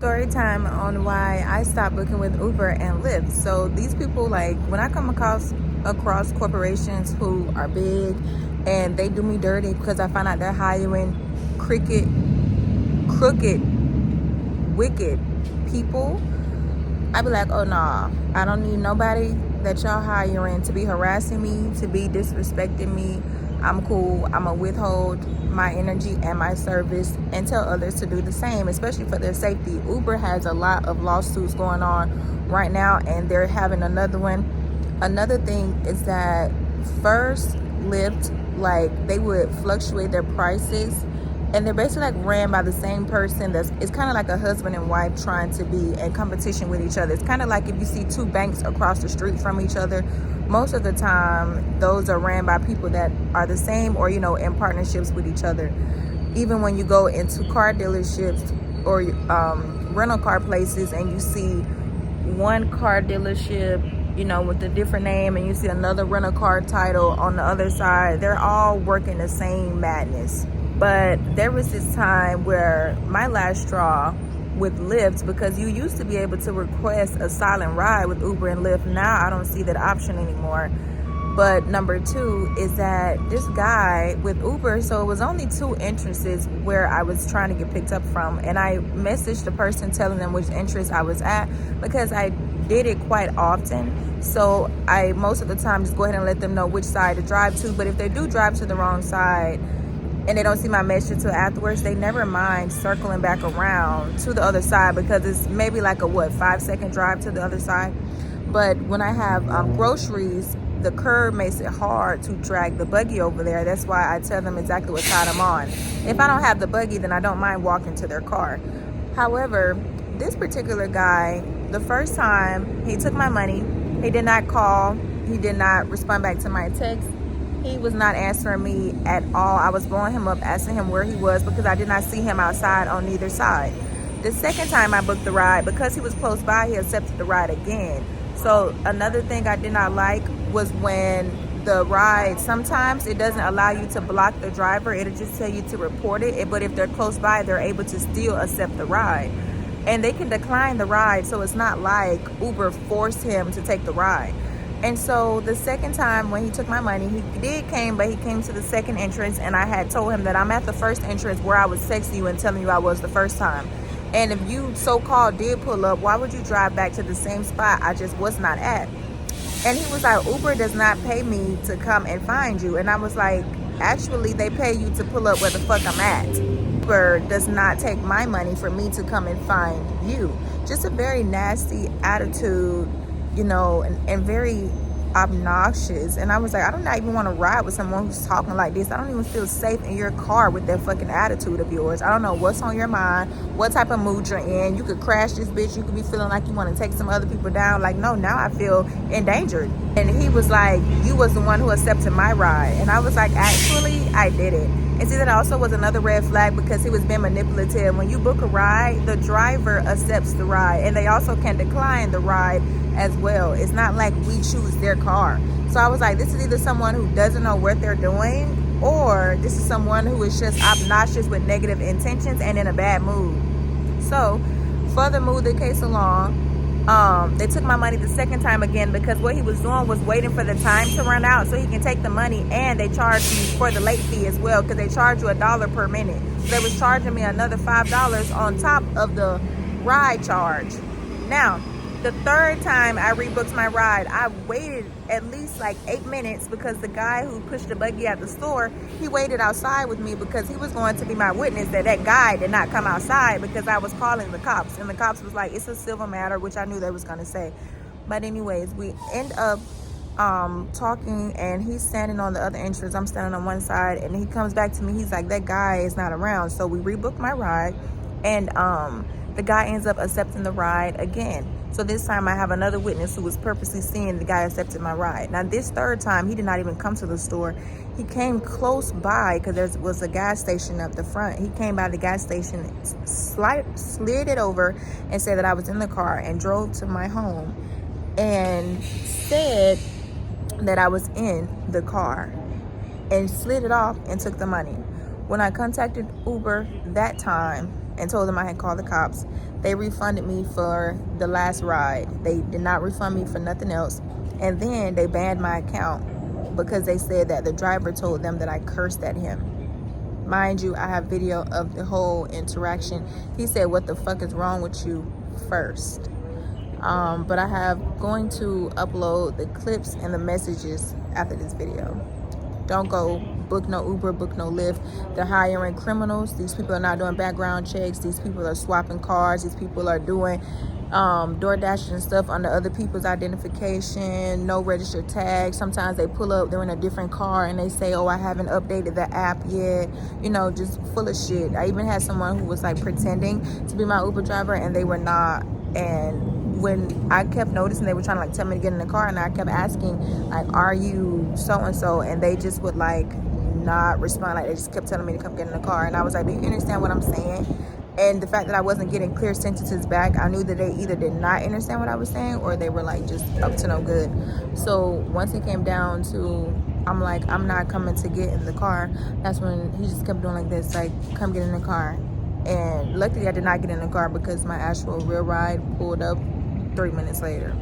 Story time on why I stopped booking with Uber and Lyft. So these people, like, when I come across corporations who are big and they do me dirty because I find out they're hiring crooked, wicked people, I be like, oh nah, I don't need nobody that y'all hiring to be harassing me, to be disrespecting me. I'm cool. I'ma withhold my energy and my service and tell others to do the same, especially for their safety. Uber has a lot of lawsuits going on right now, and they're having another one. Another thing is that first Lyft, like, they would fluctuate their prices, and they're basically like ran by the same person. It's kind of like a husband and wife trying to be in competition with each other. It's kind of like if you see two banks across the street from each other, most of the time those are ran by people that are the same, or in partnerships with each other. Even when you go into car dealerships or rental car places and you see one car dealership with a different name, and you see another rental car title on the other side, they're all working the same madness. But there was this time where my last straw with Lyft, because you used to be able to request a silent ride with Uber and Lyft. Now I don't see that option anymore. But number two is that this guy with Uber, so it was only two entrances where I was trying to get picked up from. And I messaged the person telling them which entrance I was at, because I did it quite often. So I most of the time just go ahead and let them know which side to drive to. But if they do drive to the wrong side and they don't see my message until afterwards, they never mind circling back around to the other side, because it's maybe like a 5-second drive to the other side. But when I have groceries, the curb makes it hard to drag the buggy over there. That's why I tell them exactly what side I'm on. If I don't have the buggy, then I don't mind walking to their car. However, this particular guy, the first time he took my money, he did not call, he did not respond back to my text. He was not answering me at all. I was blowing him up, asking him where he was, because I did not see him outside on either side. The second time I booked the ride, because he was close by, he accepted the ride again. So another thing I did not like was when the ride, sometimes it doesn't allow you to block the driver. It'll just tell you to report it. But if they're close by, they're able to still accept the ride. And they can decline the ride. So it's not like Uber forced him to take the ride. And so the second time when he took my money, he did came, but he came to the second entrance, and I had told him that I'm at the first entrance where I was texting you and telling you I was the first time. And if you so-called did pull up, why would you drive back to the same spot I just was not at? And he was like, Uber does not pay me to come and find you. And I was like, actually, they pay you to pull up where the fuck I'm at. Uber does not take my money for me to come and find you. Just a very nasty attitude, and very obnoxious. And I was like, I do not even want to ride with someone who's talking like this. I don't even feel safe in your car with that fucking attitude of yours. I don't know what's on your mind, what type of mood you're in. You could crash this bitch. You could be feeling like you want to take some other people down. Like, no, now I feel endangered. And he was like, you was the one who accepted my ride. And I was like, actually, I did it. And see, that also was another red flag, because he was being manipulative. When you book a ride, the driver accepts the ride, and they also can decline the ride as well. It's not like we choose their car. So I was like, this is either someone who doesn't know what they're doing, or this is someone who is just obnoxious with negative intentions and in a bad mood. So further move the case along, they took my money the second time again, because what he was doing was waiting for the time to run out so he can take the money. And they charged me for the late fee as well, because they charge you $1 per minute. So they was charging me another $5 on top of the ride charge. Now, the third time I rebooked my ride, I waited at least like 8 minutes, because the guy who pushed the buggy at the store, he waited outside with me, because he was going to be my witness that guy did not come outside, because I was calling the cops. And the cops was like, it's a civil matter, which I knew they was going to say. But anyways, we end up talking, and he's standing on the other entrance. I'm standing on one side, and he comes back to me. He's like, that guy is not around. So we rebooked my ride, and the guy ends up accepting the ride again. So this time I have another witness who was purposely seeing the guy accepted my ride. Now this third time, he did not even come to the store. He came close by, because there was a gas station up the front. He came by the gas station, slid it over, and said that I was in the car, and drove to my home and said that I was in the car, and slid it off and took the money. When I contacted Uber that time and told them I had called the cops, They refunded me for the last ride. They did not refund me for nothing else. And then they banned my account because they said that the driver told them that I cursed at him. Mind you, I have video of the whole interaction. He said, "What the fuck is wrong with you?" first. But I have going to upload the clips and the messages after this video. Don't go book no Uber, book no Lyft. They're hiring criminals. These people are not doing background checks. These people are swapping cars. These people are doing DoorDash and stuff under other people's identification, no registered tag. Sometimes they pull up, they're in a different car, and they say, "Oh, I haven't updated the app yet." You know, just full of shit. I even had someone who was like pretending to be my Uber driver, and they were not. And when I kept noticing, they were trying to like tell me to get in the car, and I kept asking, like, "Are you so and so?" And they just would like not respond. Like, they just kept telling me to come get in the car, and I was like, "Do you understand what I'm saying?" And the fact that I wasn't getting clear sentences back, I knew that they either did not understand what I was saying, or they were like just up to no good. So once it came down to, I'm like, "I'm not coming to get in the car," that's when he just kept doing like this, like, "Come get in the car." And luckily I did not get in the car because my actual real ride pulled up 3 minutes later.